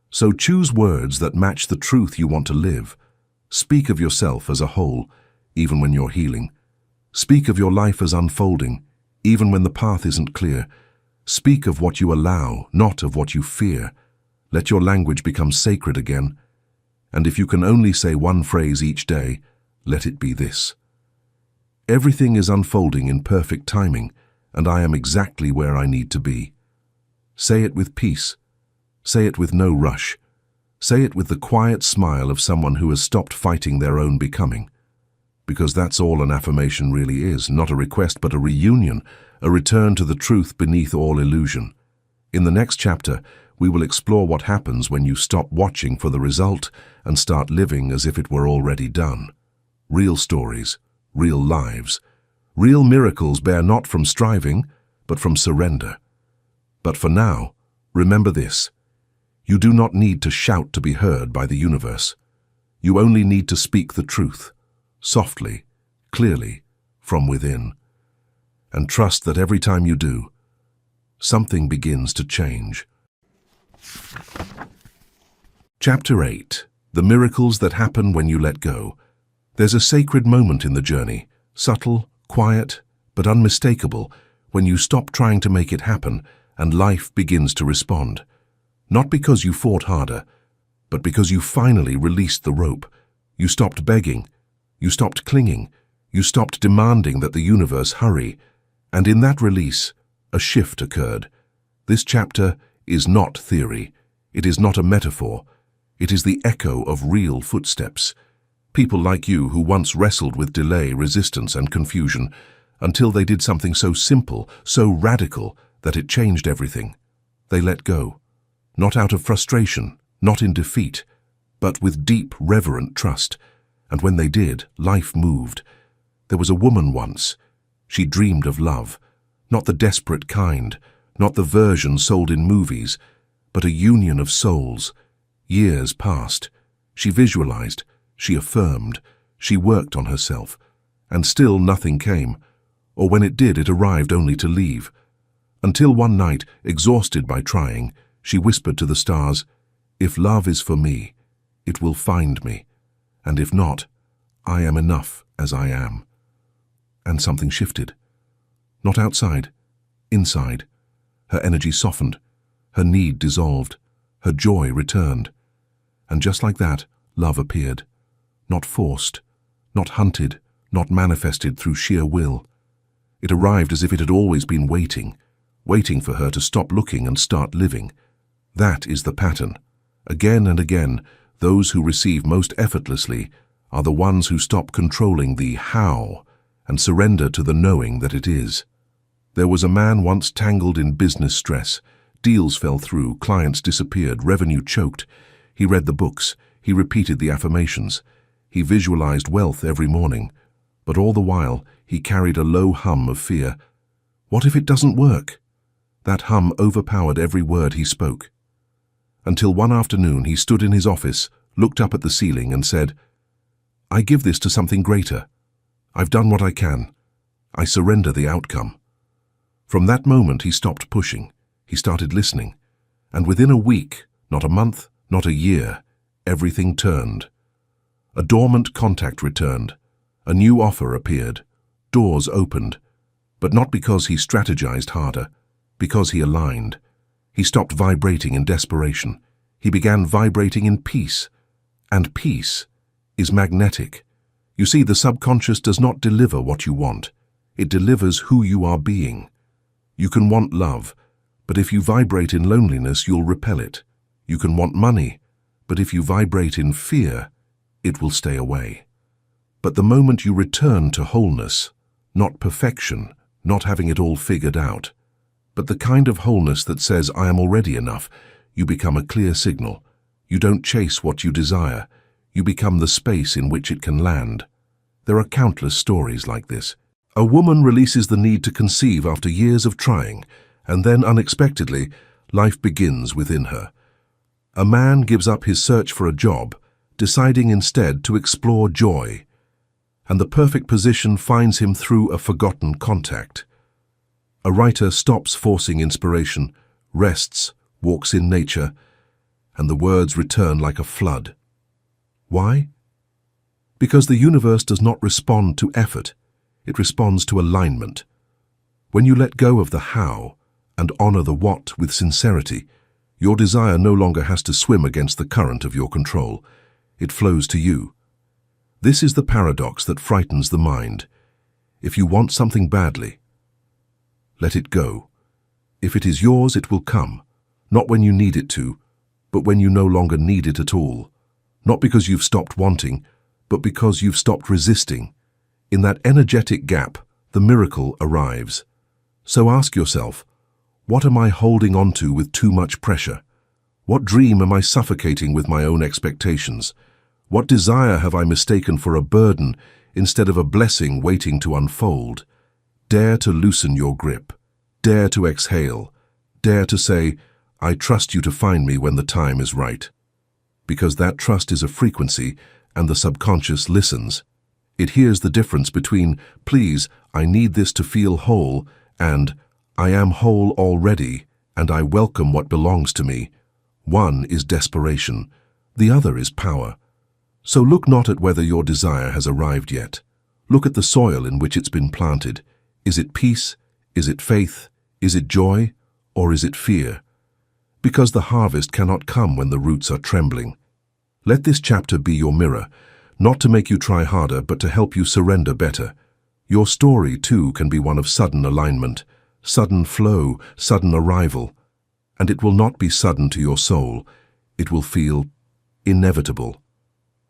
So choose words that match the truth you want to live. Speak of yourself as a whole, even when you're healing. Speak of your life as unfolding, even when the path isn't clear. Speak of what you allow, not of what you fear. Let your language become sacred again. And if you can only say one phrase each day, let it be this: everything is unfolding in perfect timing, and I am exactly where I need to be. Say it with peace. Say it with no rush. Say it with the quiet smile of someone who has stopped fighting their own becoming. Because that's all an affirmation really is, not a request but a reunion, a return to the truth beneath all illusion. In the next chapter, we will explore what happens when you stop watching for the result and start living as if it were already done. Real stories, real lives. Real miracles bear not from striving, but from surrender. But for now, remember this: you do not need to shout to be heard by the universe. You only need to speak the truth, softly, clearly, from within. And trust that every time you do, something begins to change. Chapter 8. The miracles that happen when you let go. There's a sacred moment in the journey, subtle, quiet, but unmistakable, when you stop trying to make it happen and life begins to respond. Not because you fought harder, but because you finally released the rope. You stopped begging. You stopped clinging. You stopped demanding that the universe hurry. And in that release, a shift occurred. This chapter is not theory. It is not a metaphor. It is the echo of real footsteps. People like you who once wrestled with delay, resistance, and confusion until they did something so simple, so radical, that it changed everything. They let go. Not out of frustration, not in defeat, but with deep, reverent trust. And when they did, life moved. There was a woman once. She dreamed of love. Not the desperate kind, not the version sold in movies, but a union of souls. Years passed. She visualized. She affirmed. She worked on herself. And still nothing came. Or when it did, it arrived only to leave. Until one night, exhausted by trying, she whispered to the stars, "If love is for me, it will find me. And if not, I am enough as I am." And something shifted. Not outside, inside. Her energy softened. Her need dissolved. Her joy returned. And just like that, love appeared. Not forced, not hunted, not manifested through sheer will. It arrived as if it had always been waiting for her to stop looking and start living. That is the pattern. Again and again, those who receive most effortlessly are the ones who stop controlling the how and surrender to the knowing that it is. There was a man once tangled in business stress. Deals fell through, clients disappeared, revenue choked. He read the books, he repeated the affirmations. He visualized wealth every morning, but all the while he carried a low hum of fear. What if it doesn't work? That hum overpowered every word he spoke. Until one afternoon he stood in his office, looked up at the ceiling and said, "I give this to something greater. I've done what I can. I surrender the outcome." From that moment he stopped pushing. He started listening. And within a week, not a month, not a year, everything turned. A dormant contact returned. A new offer appeared. Doors opened. But not because he strategized harder, because he aligned. He stopped vibrating in desperation. He began vibrating in peace. And peace is magnetic. You see, the subconscious does not deliver what you want. It delivers who you are being. You can want love, but if you vibrate in loneliness, you'll repel it. You can want money, but if you vibrate in fear, it will stay away. But the moment you return to wholeness, not perfection, not having it all figured out, but the kind of wholeness that says, "I am already enough," you become a clear signal. You don't chase what you desire. You become the space in which it can land. There are countless stories like this. A woman releases the need to conceive after years of trying, and then unexpectedly, life begins within her. A man gives up his search for a job, deciding instead to explore joy. And the perfect position finds him through a forgotten contact. A writer stops forcing inspiration, rests, walks in nature, and the words return like a flood. Why? Because the universe does not respond to effort, it responds to alignment. When you let go of the how and honor the what with sincerity, your desire no longer has to swim against the current of your control. It flows to you. This is the paradox that frightens the mind. If you want something badly, let it go. If it is yours, it will come, not when you need it to, but when you no longer need it at all. Not because you've stopped wanting, but because you've stopped resisting. In that energetic gap, the miracle arrives. So ask yourself, what am I holding on to with too much pressure? What dream am I suffocating with my own expectations? What desire have I mistaken for a burden instead of a blessing waiting to unfold? Dare to loosen your grip. Dare to exhale. Dare to say, "I trust you to find me when the time is right." Because that trust is a frequency, and the subconscious listens. It hears the difference between, "Please, I need this to feel whole," and "I am whole already, and I welcome what belongs to me." One is desperation, the other is power. So look not at whether your desire has arrived yet. Look at the soil in which it's been planted. Is it peace? Is it faith? Is it joy? Or is it fear? Because the harvest cannot come when the roots are trembling. Let this chapter be your mirror, not to make you try harder, but to help you surrender better. Your story, too, can be one of sudden alignment, sudden flow, sudden arrival. And it will not be sudden to your soul. It will feel inevitable.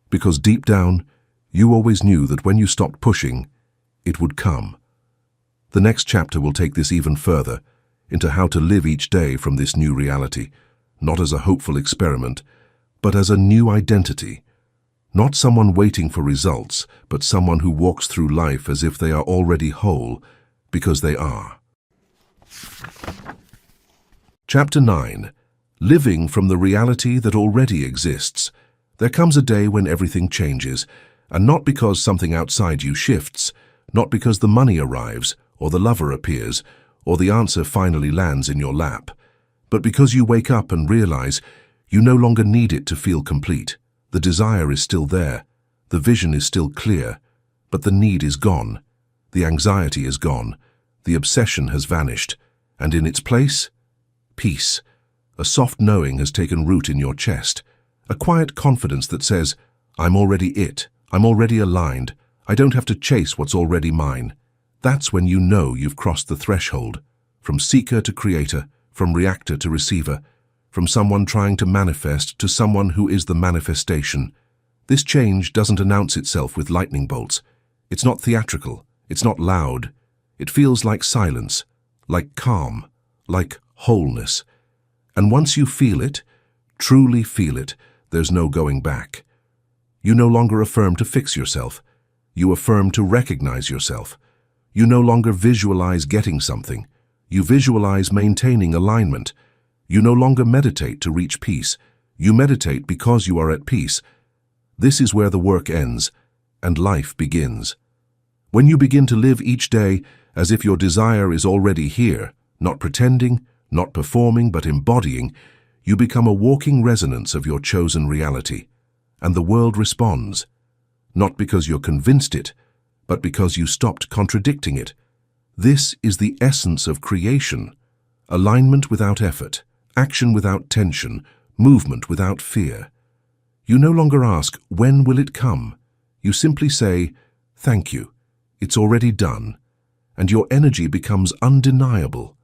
Because deep down, you always knew that when you stopped pushing, it would come. The next chapter will take this even further, into how to live each day from this new reality, not as a hopeful experiment, but as a new identity. Not someone waiting for results, but someone who walks through life as if they are already whole, because they are. Chapter 9. Living from the reality that already exists. There comes a day when everything changes, and not because something outside you shifts, not because the money arrives, or the lover appears, or the answer finally lands in your lap, but because you wake up and realize you no longer need it to feel complete. The desire is still there, the vision is still clear, but the need is gone, the anxiety is gone, the obsession has vanished, and in its place, peace. A soft knowing has taken root in your chest, a quiet confidence that says, "I'm already it, I'm already aligned, I don't have to chase what's already mine." That's when you know you've crossed the threshold, from seeker to creator, from reactor to receiver, from someone trying to manifest to someone who is the manifestation. This change doesn't announce itself with lightning bolts. It's not theatrical, it's not loud. It feels like silence, like calm, like wholeness. And once you feel it, truly feel it, there's no going back. You no longer affirm to fix yourself. You affirm to recognize yourself. You no longer visualize getting something. You visualize maintaining alignment. You no longer meditate to reach peace. You meditate because you are at peace. This is where the work ends and life begins. When you begin to live each day as if your desire is already here, not pretending, not performing, but embodying, you become a walking resonance of your chosen reality. And the world responds, not because you're convinced it, but because you stopped contradicting it. This is the essence of creation: alignment without effort, action without tension, movement without fear. You no longer ask, when will it come? You simply say, thank you, it's already done, and your energy becomes undeniable.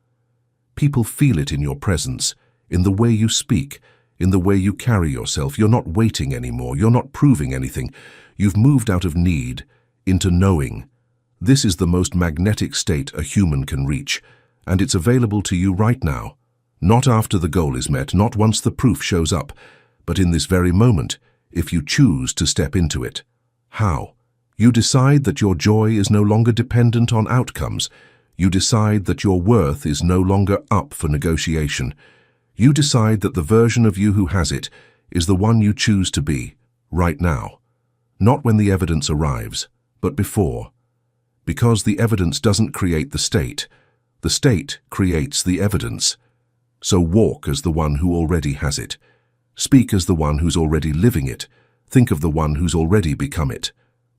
People feel it in your presence, in the way you speak, in the way you carry yourself. You're not waiting anymore, you're not proving anything. You've moved out of need into knowing. This is the most magnetic state a human can reach, and it's available to you right now. Not after the goal is met, not once the proof shows up, but in this very moment, if you choose to step into it. How? You decide that your joy is no longer dependent on outcomes. You decide that your worth is no longer up for negotiation. You decide that the version of you who has it is the one you choose to be, right now. Not when the evidence arrives, but before. Because the evidence doesn't create the state creates the evidence. So walk as the one who already has it. Speak as the one who's already living it. Think of the one who's already become it.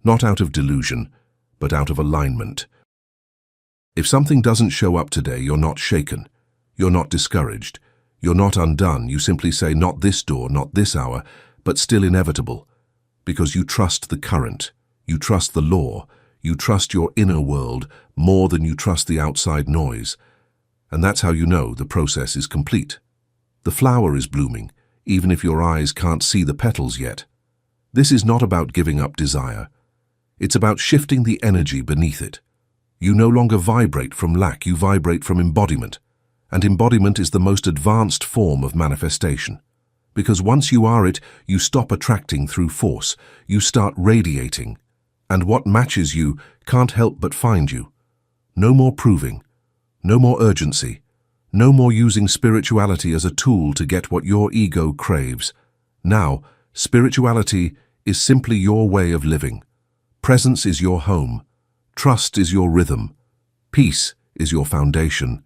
Not out of delusion, but out of alignment. If something doesn't show up today, you're not shaken. You're not discouraged. You're not undone. You simply say, not this door, not this hour, but still inevitable. Because you trust the current. You trust the law. You trust your inner world more than you trust the outside noise. And that's how you know the process is complete. The flower is blooming, even if your eyes can't see the petals yet. This is not about giving up desire. It's about shifting the energy beneath it. You no longer vibrate from lack, you vibrate from embodiment. And embodiment is the most advanced form of manifestation. Because once you are it, you stop attracting through force. You start radiating. And what matches you can't help but find you. No more proving. No more urgency. No more using spirituality as a tool to get what your ego craves. Now, spirituality is simply your way of living. Presence is your home. Trust is your rhythm. Peace is your foundation.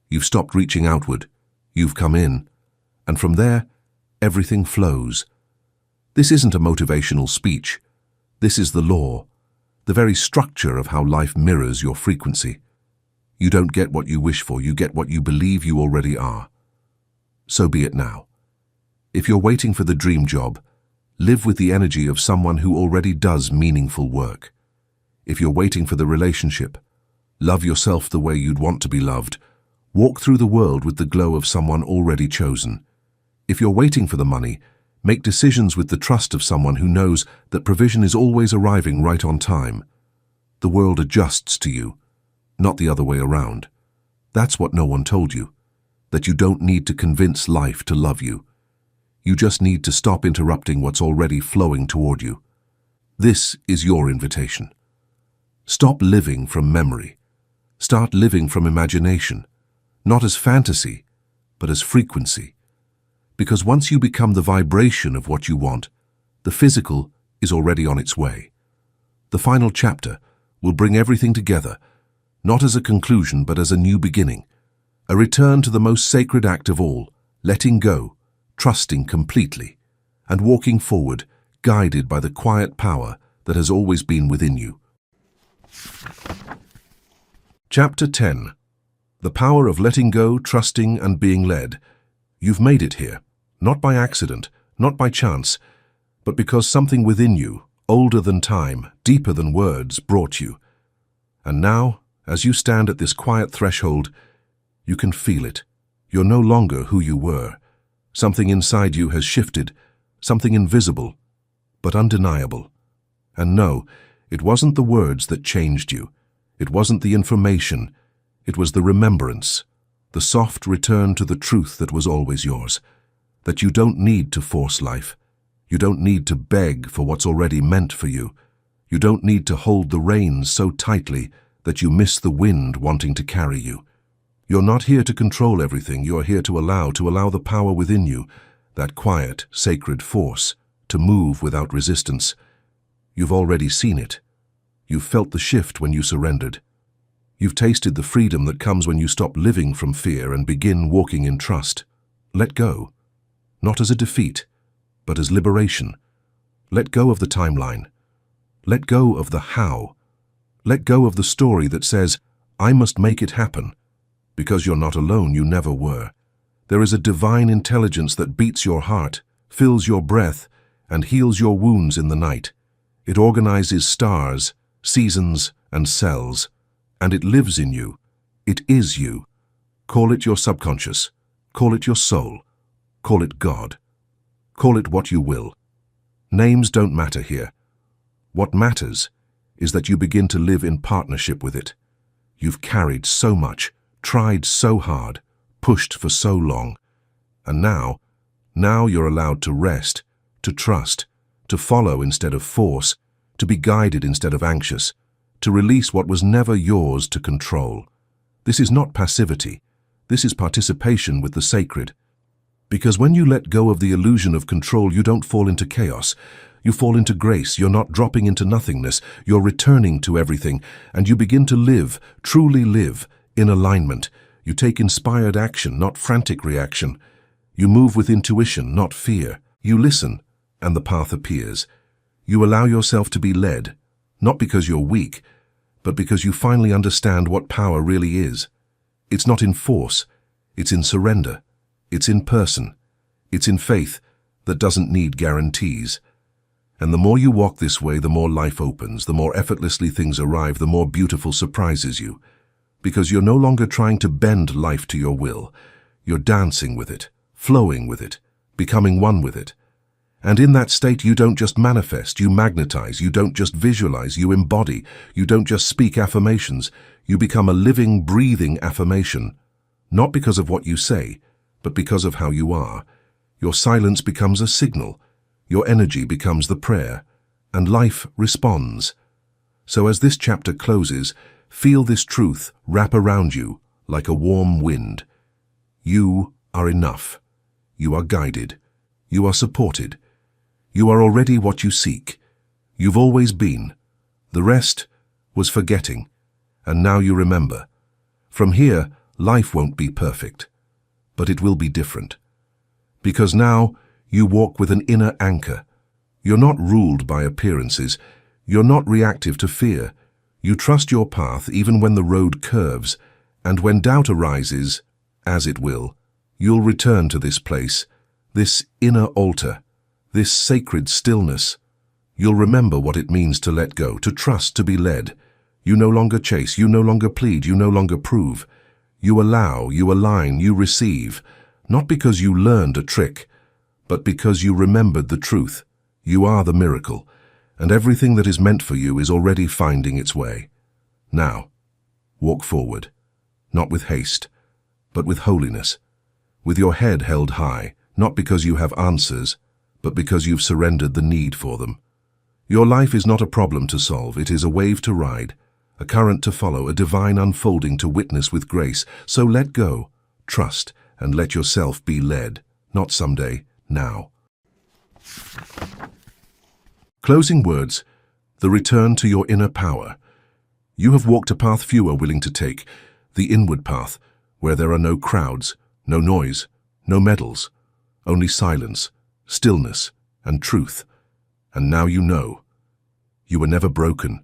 You've stopped reaching outward. You've come in. And from there, everything flows. This isn't a motivational speech. This is the law, the very structure of how life mirrors your frequency. You don't get what you wish for, you get what you believe you already are. So be it now. If you're waiting for the dream job, live with the energy of someone who already does meaningful work. If you're waiting for the relationship, love yourself the way you'd want to be loved. Walk through the world with the glow of someone already chosen. If you're waiting for the money, make decisions with the trust of someone who knows that provision is always arriving right on time. The world adjusts to you, not the other way around. That's what no one told you, that you don't need to convince life to love you. You just need to stop interrupting what's already flowing toward you. This is your invitation. Stop living from memory. Start living from imagination, not as fantasy, but as frequency. Because once you become the vibration of what you want, the physical is already on its way. The final chapter will bring everything together, not as a conclusion but as a new beginning, a return to the most sacred act of all, letting go, trusting completely, and walking forward, guided by the quiet power that has always been within you. Chapter 10. The power of letting go, trusting, and being led. You've made it here, not by accident, not by chance, but because something within you, older than time, deeper than words, brought you. And now, as you stand at this quiet threshold, you can feel it. You're no longer who you were. Something inside you has shifted, something invisible, but undeniable. And no, it wasn't the words that changed you. It wasn't the information. It was the remembrance, the soft return to the truth that was always yours. That you don't need to force life. You don't need to beg for what's already meant for you. You don't need to hold the reins so tightly that you miss the wind wanting to carry you. You're not here to control everything, you're here to allow the power within you, that quiet, sacred force, to move without resistance. You've already seen it. You've felt the shift when you surrendered. You've tasted the freedom that comes when you stop living from fear and begin walking in trust. Let go, not as a defeat, but as liberation. Let go of the timeline. Let go of the how. Let go of the story that says, I must make it happen. Because you're not alone, you never were. There is a divine intelligence that beats your heart, fills your breath, and heals your wounds in the night. It organizes stars, seasons, and cells, and it lives in you. It is you. Call it your subconscious. Call it your soul. Call it God. Call it what you will. Names don't matter here. What matters is that you begin to live in partnership with it. You've carried so much, tried so hard, pushed for so long, and now you're allowed to rest, to trust, to follow instead of force, to be guided instead of anxious, to release what was never yours to control. This is not passivity. This is participation with the sacred. Because when you let go of the illusion of control, you don't fall into chaos. You fall into grace. You're not dropping into nothingness. You're returning to everything, and you begin to live, truly live, in alignment. You take inspired action, not frantic reaction. You move with intuition, not fear. You listen, and the path appears. You allow yourself to be led, not because you're weak, but because you finally understand what power really is. It's not in force, it's in surrender. It's in person. It's in faith that doesn't need guarantees. And the more you walk this way, the more life opens, the more effortlessly things arrive, the more beautiful surprises you. Because you're no longer trying to bend life to your will. You're dancing with it, flowing with it, becoming one with it. And in that state, you don't just manifest, you magnetize. You don't just visualize, you embody. You don't just speak affirmations. You become a living, breathing affirmation. Not because of what you say, but because of how you are. Your silence becomes a signal. Your energy becomes the prayer. And life responds. So as this chapter closes, feel this truth wrap around you like a warm wind. You are enough. You are guided. You are supported. You are already what you seek. You've always been. The rest was forgetting. And now you remember. From here, life won't be perfect. But it will be different. Because now you walk with an inner anchor. You're not ruled by appearances. You're not reactive to fear. You trust your path even when the road curves, and when doubt arises, as it will, you'll return to this place, this inner altar, this sacred stillness. You'll remember what it means to let go, to trust, to be led. You no longer chase, you no longer plead, you no longer prove. You allow, you align, you receive, not because you learned a trick, but because you remembered the truth. You are the miracle, and everything that is meant for you is already finding its way. Now, walk forward, not with haste, but with holiness, with your head held high, not because you have answers, but because you've surrendered the need for them. Your life is not a problem to solve, it is a wave to ride, a current to follow, a divine unfolding to witness with grace. So let go, trust, and let yourself be led, not someday, now. Closing words, the return to your inner power. You have walked a path few are willing to take, the inward path, where there are no crowds, no noise, no medals, only silence, stillness, and truth. And now you know. You were never broken.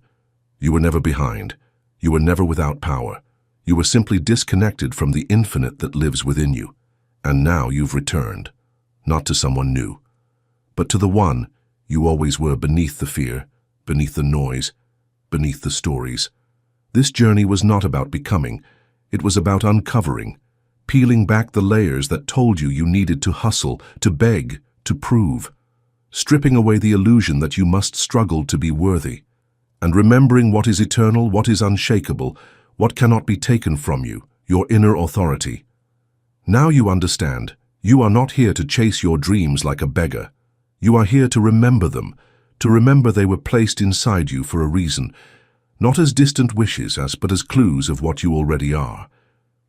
You were never behind. You were never without power. You were simply disconnected from the infinite that lives within you. And now you've returned, not to someone new, but to the one you always were, beneath the fear, beneath the noise, beneath the stories. This journey was not about becoming. It was about uncovering, peeling back the layers that told you you needed to hustle, to beg, to prove, stripping away the illusion that you must struggle to be worthy, and remembering what is eternal, what is unshakable, what cannot be taken from you, your inner authority. Now you understand. You are not here to chase your dreams like a beggar. You are here to remember them, to remember they were placed inside you for a reason, not as distant wishes, but as clues of what you already are.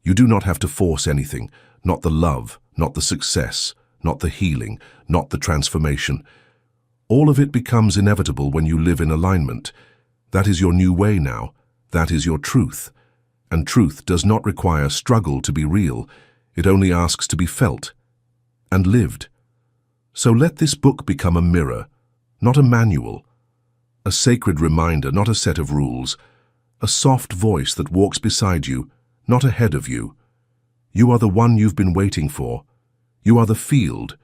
You do not have to force anything, not the love, not the success, not the healing, not the transformation. All of it becomes inevitable when you live in alignment. That is your new way now. That is your truth. And truth does not require struggle to be real. It only asks to be felt and lived. So let this book become a mirror, not a manual, a sacred reminder, not a set of rules, a soft voice that walks beside you, not ahead of you. You are the one you've been waiting for. You are the field.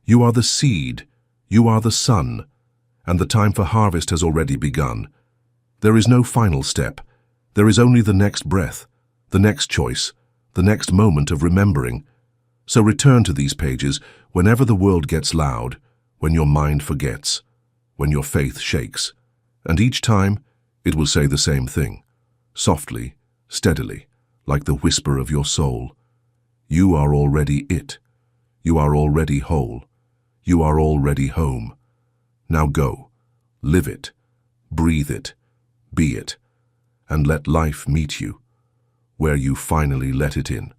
You are the seed. You are the sun. And the time for harvest has already begun. There is no final step. There is only the next breath, the next choice, the next moment of remembering. So return to these pages whenever the world gets loud, when your mind forgets, when your faith shakes. And each time, it will say the same thing, softly, steadily, like the whisper of your soul. You are already it. You are already whole. You are already home. Now go, live it, breathe it, be it, and let life meet you where you finally let it in.